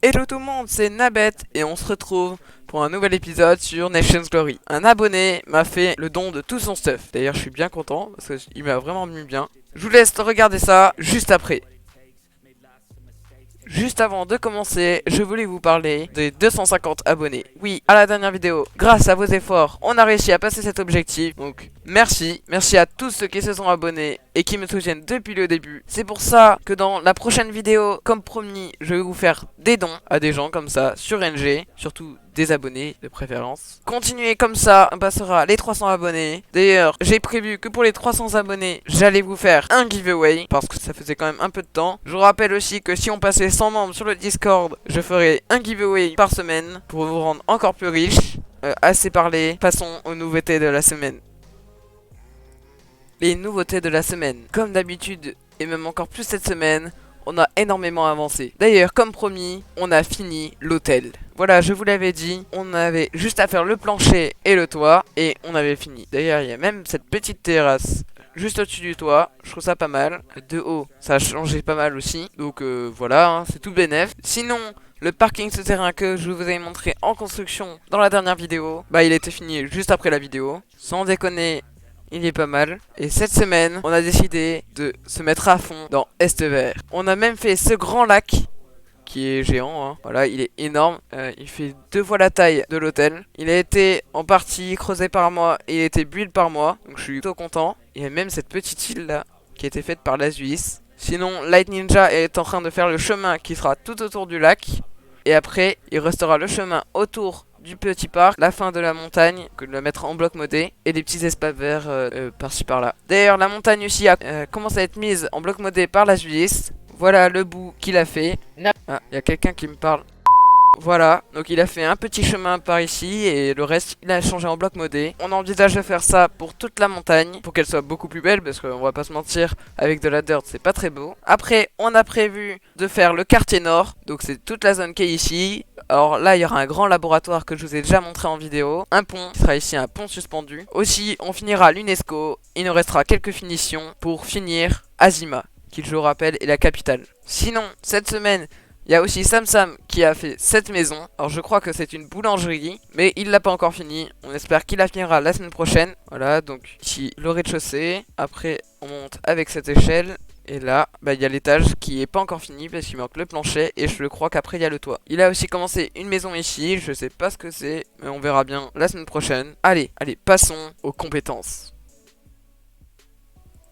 Hello tout le monde, c'est Nabet et on se retrouve pour un nouvel épisode sur Nations Glory. Un abonné m'a fait le don de tout son stuff. D'ailleurs, je suis bien content parce qu'il m'a vraiment mis bien. Je vous laisse regarder ça juste après. Juste avant de commencer, je voulais vous parler des 250 abonnés. Oui, à la dernière vidéo, grâce à vos efforts, on a réussi à passer cet objectif. Donc, merci. Merci à tous ceux qui se sont abonnés et qui me soutiennent depuis le début. C'est pour ça que dans la prochaine vidéo, comme promis, je vais vous faire des dons à des gens comme ça sur NG. Surtout des abonnés de préférence. Continuez comme ça, on passera les 300 abonnés. D'ailleurs, j'ai prévu que pour les 300 abonnés, j'allais vous faire un giveaway parce que ça faisait quand même un peu de temps. Je vous rappelle aussi que si on passait 100 membres sur le Discord, je ferai un giveaway par semaine pour vous rendre encore plus riche. Assez parlé, passons aux nouveautés de la semaine. Les nouveautés de la semaine. Comme d'habitude, et même encore plus cette semaine, on a énormément avancé. D'ailleurs, comme promis, on a fini l'hôtel. Voilà, je vous l'avais dit, on avait juste à faire le plancher et le toit, et on avait fini. D'ailleurs, il y a même cette petite terrasse juste au-dessus du toit, je trouve ça pas mal. De haut, ça a changé pas mal aussi, donc voilà, hein, c'est tout bénef. Sinon, le parking souterrain que je vous avais montré en construction dans la dernière vidéo, bah il était fini juste après la vidéo. Sans déconner, il est pas mal. Et cette semaine, on a décidé de se mettre à fond dans Est-Vert. On a même fait ce grand lac qui est géant, hein. Voilà, il est énorme. Il fait 2 fois la taille de l'hôtel. Il a été en partie creusé par moi et il a été build par moi. Donc je suis plutôt content. Il y a même cette petite île là qui a été faite par la Suisse. Sinon, Light Ninja est en train de faire le chemin qui sera tout autour du lac. Et après, il restera le chemin autour du petit parc, la fin de la montagne, que de la mettre en bloc modé, et des petits espaces verts par-ci par-là. D'ailleurs, la montagne aussi a commencé à être mise en bloc modé par la Suisse. Voilà le bout qu'il a fait. Ah, il y a quelqu'un qui me parle. Voilà, donc il a fait un petit chemin par ici et le reste il a changé en bloc modé. On envisage de faire ça pour toute la montagne, pour qu'elle soit beaucoup plus belle parce qu'on va pas se mentir, avec de la dirt c'est pas très beau. Après on a prévu de faire le quartier nord, donc c'est toute la zone qui est ici. Alors là il y aura un grand laboratoire que je vous ai déjà montré en vidéo, un pont, qui sera ici un pont suspendu. Aussi on finira l'UNESCO, il nous restera quelques finitions pour finir Azima, qui je vous rappelle est la capitale. Sinon cette semaine il y a aussi Sam Sam qui a fait cette maison. Alors je crois que c'est une boulangerie, mais il l'a pas encore fini. On espère qu'il la finira la semaine prochaine. Voilà, donc ici le rez-de-chaussée. Après on monte avec cette échelle. Et là, bah il y a l'étage qui est pas encore fini parce qu'il manque le plancher et je crois qu'après il y a le toit. Il a aussi commencé une maison ici, je sais pas ce que c'est, mais on verra bien la semaine prochaine. Allez, passons aux compétences.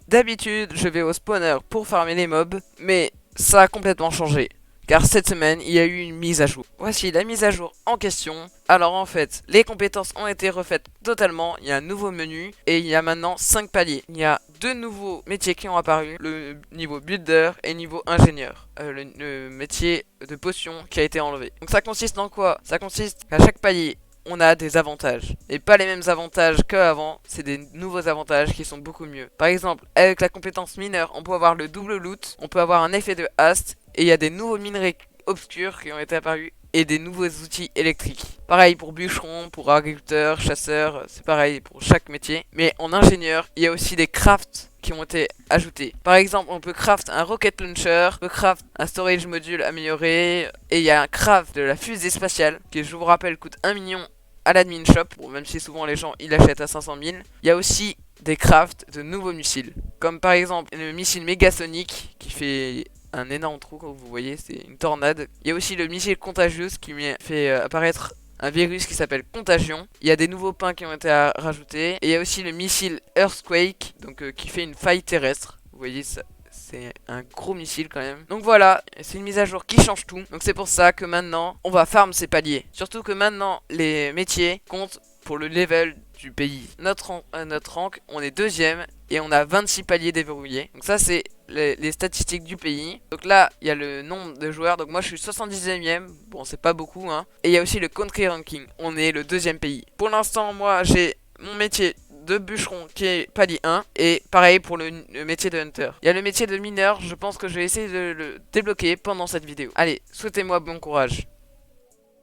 D'habitude, je vais au spawner pour farmer les mobs, mais ça a complètement changé. Car cette semaine, il y a eu une mise à jour. Voici la mise à jour en question. Alors en fait, les compétences ont été refaites totalement. Il y a un nouveau menu et il y a maintenant 5 paliers. Il y a 2 nouveaux métiers qui ont apparu. Le niveau builder et niveau ingénieur. Le métier de potion qui a été enlevé. Donc ça consiste en quoi? Ça consiste qu'à chaque palier, on a des avantages. Et pas les mêmes avantages qu'avant, c'est des nouveaux avantages qui sont beaucoup mieux. Par exemple, avec la compétence mineur, on peut avoir le double loot, on peut avoir un effet de haste, et il y a des nouveaux minerais obscurs qui ont été apparus, et des nouveaux outils électriques. Pareil pour bûcheron, pour agriculteur, chasseur, c'est pareil pour chaque métier. Mais en ingénieur, il y a aussi des crafts qui ont été ajoutés. Par exemple, on peut craft un rocket launcher, on peut craft un storage module amélioré, et il y a un craft de la fusée spatiale, qui je vous rappelle coûte 1 million à l'admin shop, bon, même si souvent les gens ils l'achètent à 500 000. Il y a aussi des crafts de nouveaux missiles, comme par exemple le missile mégasonique qui fait un énorme trou, comme vous voyez, c'est une tornade. Il y a aussi le missile contagieux qui fait apparaître un virus qui s'appelle Contagion. Il y a des nouveaux pains qui ont été rajoutés. Et il y a aussi le missile Earthquake, donc qui fait une faille terrestre. Vous voyez ça. C'est un gros missile quand même. Donc voilà, c'est une mise à jour qui change tout. Donc c'est pour ça que maintenant, on va farm ces paliers. Surtout que maintenant, les métiers comptent pour le level du pays. Notre rank, on est deuxième et on a 26 paliers déverrouillés. Donc ça, c'est les statistiques du pays. Donc là, il y a le nombre de joueurs. Donc moi, je suis 70e. Bon, c'est pas beaucoup, hein. Et il y a aussi le country ranking. On est le deuxième pays. Pour l'instant, moi, j'ai mon métier de bûcheron qui est palier 1 et pareil pour le métier de hunter. Il y a le métier de mineur, je pense que je vais essayer de le débloquer pendant cette vidéo. Allez, souhaitez-moi bon courage.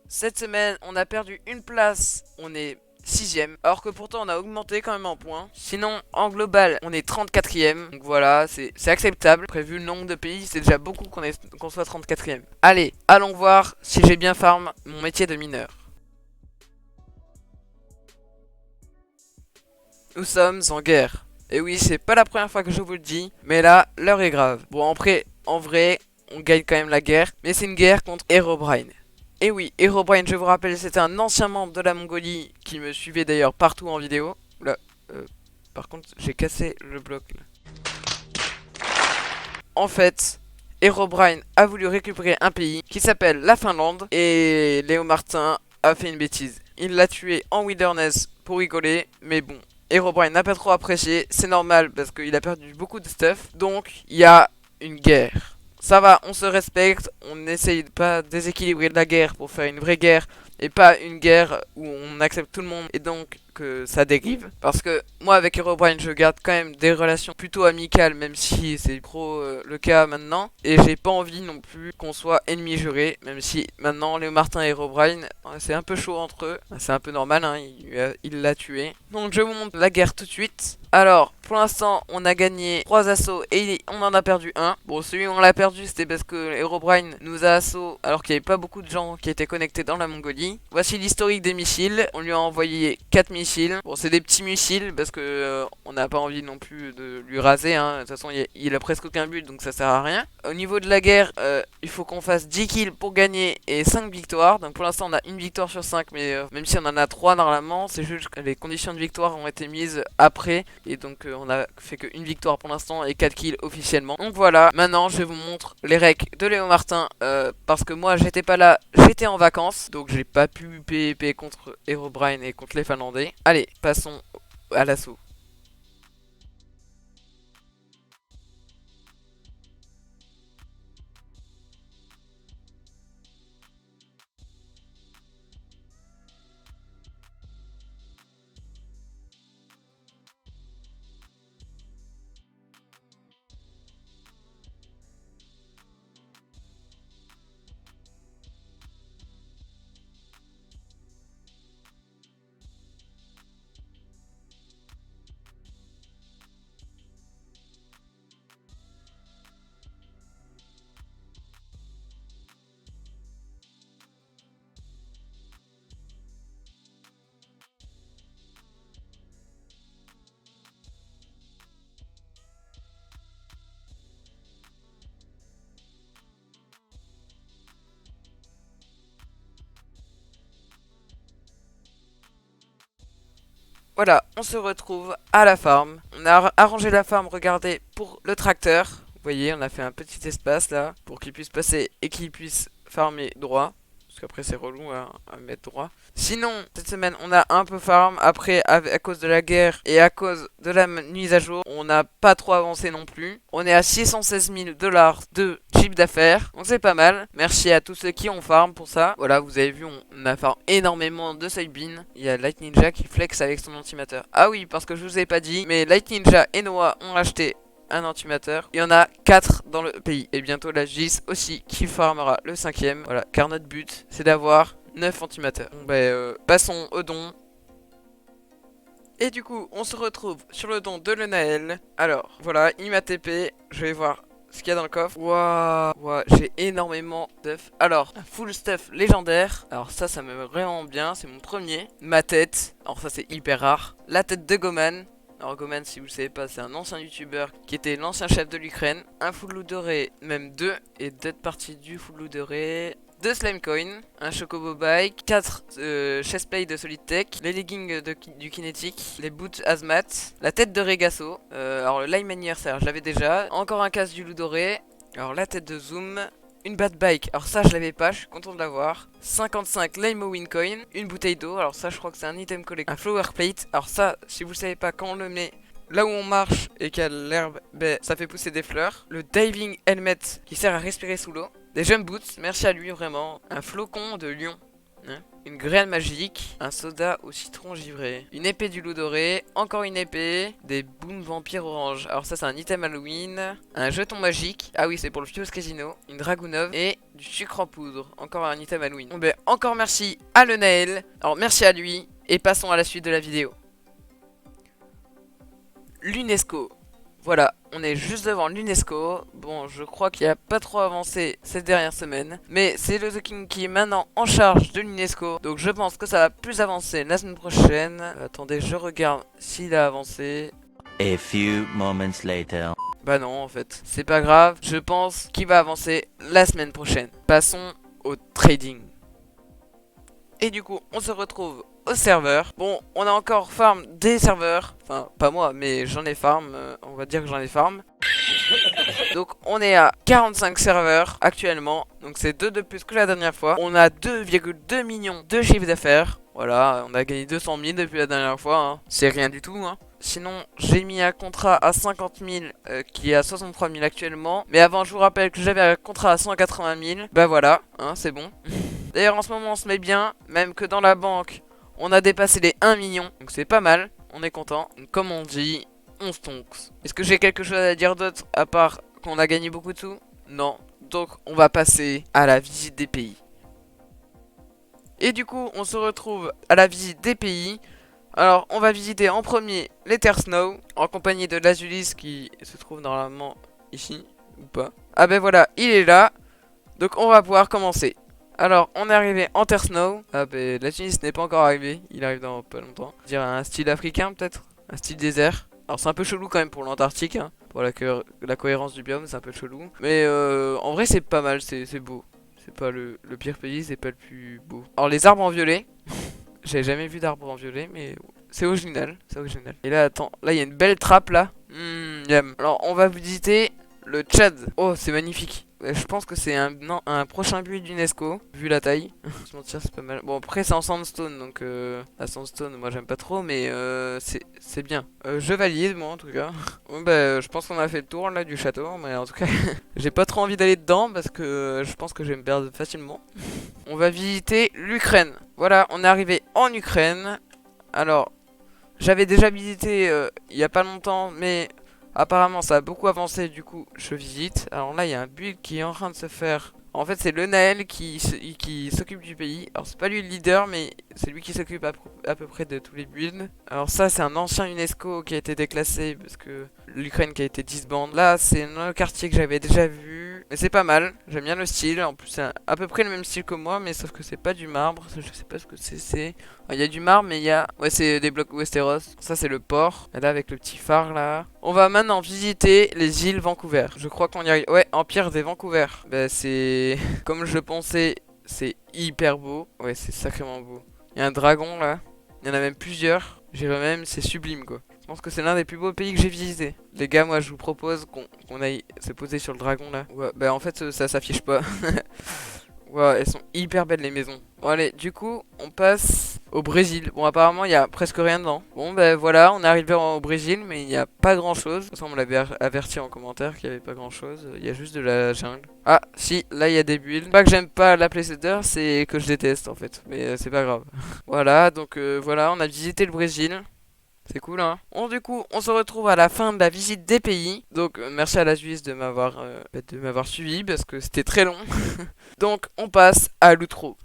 Cette semaine, on a perdu une place, on est 6ème, alors que pourtant on a augmenté quand même en points. Sinon, en global, on est 34ème, donc voilà, c'est acceptable. Après, vu le nombre de pays, c'est déjà beaucoup qu'on soit 34ème. Allez, allons voir si j'ai bien farm mon métier de mineur. Nous sommes en guerre. Et oui, c'est pas la première fois que je vous le dis, mais là, l'heure est grave. Bon, après, en vrai, on gagne quand même la guerre, mais c'est une guerre contre Herobrine. Et oui, Herobrine, je vous rappelle, c'était un ancien membre de la Mongolie qui me suivait d'ailleurs partout en vidéo. Là, par contre, j'ai cassé le bloc. Là. En fait, Herobrine a voulu récupérer un pays qui s'appelle la Finlande et Léo Martin a fait une bêtise. Il l'a tué en wilderness pour rigoler, mais bon, Herobrine n'a pas trop apprécié, c'est normal parce qu'il a perdu beaucoup de stuff, donc il y a une guerre. Ça va, on se respecte, on essaye de pas déséquilibrer la guerre pour faire une vraie guerre et pas une guerre où on accepte tout le monde et donc que ça dérive. Parce que moi avec Herobrine je garde quand même des relations plutôt amicales même si c'est trop le cas maintenant. Et j'ai pas envie non plus qu'on soit ennemis jurés, même si maintenant Léo Martin et Herobrine c'est un peu chaud entre eux. C'est un peu normal, hein, il l'a tué. Donc je vous montre la guerre tout de suite. Alors, pour l'instant, on a gagné 3 assauts et on en a perdu un. Bon, celui où on l'a perdu, c'était parce que Herobrine nous a assaut alors qu'il n'y avait pas beaucoup de gens qui étaient connectés dans la Mongolie. Voici l'historique des missiles. On lui a envoyé 4 missiles. Bon, c'est des petits missiles parce que on n'a pas envie non plus de lui raser. Hein. De toute façon, il a presque aucun but, donc ça sert à rien. Au niveau de la guerre, il faut qu'on fasse 10 kills pour gagner et 5 victoires. Donc pour l'instant, on a une victoire sur 5, mais même si on en a 3 normalement, c'est juste que les conditions de victoire ont été mises après. Et donc on a fait qu'une victoire pour l'instant et 4 kills officiellement. Donc voilà, maintenant je vous montre les recs de Léo Martin. Parce que moi j'étais pas là, j'étais en vacances. Donc j'ai pas pu PvP contre Herobrine et contre les Finlandais. Allez, passons à l'assaut. Voilà, on se retrouve à la farm. On a arrangé la farm, regardez, pour le tracteur. Vous voyez, on a fait un petit espace là pour qu'il puisse passer et qu'il puisse farmer droit. Parce qu'après c'est relou à mettre droit. Sinon, cette semaine on a un peu farm. Après, à cause de la guerre et à cause de la mise à jour, on n'a pas trop avancé non plus. On est à 616 000 $ de chiffre d'affaires. Donc c'est pas mal. Merci à tous ceux qui ont farm pour ça. Voilà, vous avez vu, on a farm énormément de soybean. Il y a Light Ninja qui flex avec son antimateur. Ah oui, parce que je vous ai pas dit, mais Light Ninja et Noah ont acheté un antimateur. Il y en a 4 dans le pays. Et bientôt la GIS aussi qui farmera le 5ème. Voilà, car notre but c'est d'avoir 9 antimateurs. Bon passons au don. Et du coup on se retrouve sur le don de Lenaël. Alors voilà, il m'a TP. Je vais voir ce qu'il y a dans le coffre. Waouh, j'ai énormément de stuff. Alors, un full stuff légendaire. Alors ça me va vraiment bien, c'est mon premier. Ma tête, alors ça c'est hyper rare. La tête de Goman. Alors Goman, si vous le savez pas, c'est un ancien youtubeur qui était l'ancien chef de l'Ukraine. Un full loot doré, même 2, et 2 parties du full loot doré. 2 slime coin, un chocobo bike, 4 chestplate de solid tech, les leggings du kinétique, les boots hazmat, la tête de Regasso, alors le lime anniversaire je l'avais déjà, encore un casque du loup doré, alors la tête de zoom, une bad bike, alors ça je l'avais pas, je suis content de l'avoir. 55 lime win coin, une bouteille d'eau, alors ça je crois que c'est un item collector. Un flower plate, alors ça si vous le savez pas, quand on le met là où on marche et qu'il y a l'herbe, ça fait pousser des fleurs. Le diving helmet qui sert à respirer sous l'eau. Des jump boots, merci à lui vraiment. Un flocon de lion. Hein, une graine magique, un soda au citron givré, une épée du loup doré, encore une épée, des booms vampires orange. Alors ça c'est un item Halloween, un jeton magique, ah oui c'est pour le Fuse Casino, une Dragunov et du sucre en poudre, encore un item Halloween. Bon encore merci à Lenaël, alors merci à lui. Et passons à la suite de la vidéo. L'UNESCO. Voilà, on est juste devant l'UNESCO. Bon, je crois qu'il n'y a pas trop avancé cette dernière semaine. Mais c'est le The King qui est maintenant en charge de l'UNESCO. Donc je pense que ça va plus avancer la semaine prochaine. Attendez, je regarde s'il a avancé. A few moments later. Bah non, en fait, c'est pas grave. Je pense qu'il va avancer la semaine prochaine. Passons au trading. Et du coup, on se retrouve au serveur. Bon, on a encore farm des serveurs. Enfin, pas moi, mais j'en ai farm. On va dire que j'en ai farm. Donc, on est à 45 serveurs actuellement. Donc, c'est 2 de plus que la dernière fois. On a 2,2 millions de chiffre d'affaires. Voilà, on a gagné 200 000 depuis la dernière fois. Hein. C'est rien du tout. Hein. Sinon, j'ai mis un contrat à 50 000 qui est à 63 000 actuellement. Mais avant, je vous rappelle que j'avais un contrat à 180 000. Bah voilà, hein, c'est bon. D'ailleurs, en ce moment, on se met bien. Même que dans la banque, on a dépassé les 1 million. Donc c'est pas mal, on est content. Comme on dit, on stonks. Est-ce que j'ai quelque chose à dire d'autre à part qu'on a gagné beaucoup de sous? Non. Donc on va passer à la visite des pays. Et du coup, on se retrouve à la visite des pays. Alors, on va visiter en premier l'Ethersnow, en compagnie de l'Azulis qui se trouve normalement ici, ou pas. Ah ben voilà, il est là. Donc on va pouvoir commencer. Alors, on est arrivé en Ethersnow. Ah ben, l'Azulis n'est pas encore arrivé, il arrive dans pas longtemps. Je dirais un style africain peut-être, un style désert. Alors c'est un peu chelou quand même pour l'Antarctique, hein. Pour la cohérence du biome, c'est un peu chelou. Mais en vrai c'est pas mal, c'est beau. C'est pas le pire pays, c'est pas le plus beau. Alors les arbres en violet. J'avais jamais vu d'arbre en violet, mais c'est original, c'est original. Et là, attends, là il y a une belle trappe là. Yum. Alors on va visiter le Tchad. Oh, c'est magnifique. Je pense que c'est un prochain but d'UNESCO, vu la taille. Se mentir, c'est pas mal. Bon, après c'est en sandstone, donc la sandstone, moi j'aime pas trop, mais c'est bien. Je valide, moi en tout cas. Bon, bah, je pense qu'on a fait le tour là du château, mais en tout cas, j'ai pas trop envie d'aller dedans parce que je pense que je vais me perdre facilement. On va visiter l'Ukraine. Voilà, on est arrivé en Ukraine. Alors, j'avais déjà visité il y a pas longtemps, mais apparemment ça a beaucoup avancé, du coup je visite. Alors là il y a un build qui est en train de se faire. En fait c'est le Naël qui s'occupe du pays. Alors c'est pas lui le leader, mais c'est lui qui s'occupe à peu près de tous les builds. Alors ça c'est un ancien UNESCO qui a été déclassé parce que l'Ukraine qui a été disband. Là c'est un quartier que j'avais déjà vu. Mais c'est pas mal, j'aime bien le style. En plus c'est à peu près le même style que moi, mais sauf que c'est pas du marbre. Je sais pas ce que c'est. Il y a du marbre, mais il y a... Ouais, c'est des blocs Westeros. Ça c'est le port. Et là avec le petit phare là. On va maintenant visiter les îles Vancouver. Je crois qu'on y arrive. Ouais, Empire des Vancouver. Bah c'est... Comme je pensais, c'est hyper beau. Ouais, c'est sacrément beau. Il y a un dragon là. Il y en a même plusieurs. J'irais même, c'est sublime quoi. Je pense que c'est l'un des plus beaux pays que j'ai visité. Les gars, moi je vous propose qu'on aille se poser sur le dragon là. Ouais, bah en fait ça s'affiche pas. Ouais, elles sont hyper belles les maisons. Bon allez, du coup, on passe au Brésil. Bon, apparemment, il y a presque rien dedans. Bon, ben voilà, on est arrivé au Brésil, mais il n'y a pas grand chose. De toute façon, on me l'avait averti en commentaire qu'il n'y avait pas grand chose. Il y a juste de la jungle. Ah, si, là, il y a des builds. Pas que j'aime pas la Playsetter, c'est que je déteste en fait. Mais c'est pas grave. Voilà, donc voilà, on a visité le Brésil. C'est cool, hein. Bon, du coup, on se retrouve à la fin de la visite des pays. Donc, merci à la Suisse de m'avoir suivi parce que c'était très long. Donc, on passe à l'outro.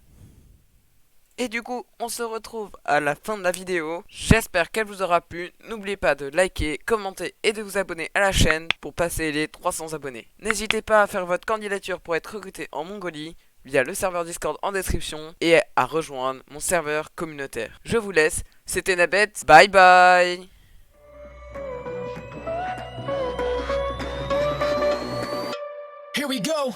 Et du coup, on se retrouve à la fin de la vidéo. J'espère qu'elle vous aura plu. N'oubliez pas de liker, commenter et de vous abonner à la chaîne pour passer les 300 abonnés. N'hésitez pas à faire votre candidature pour être recruté en Mongolie via le serveur Discord en description et à rejoindre mon serveur communautaire. Je vous laisse, c'était Nabet, bye bye. Here we go.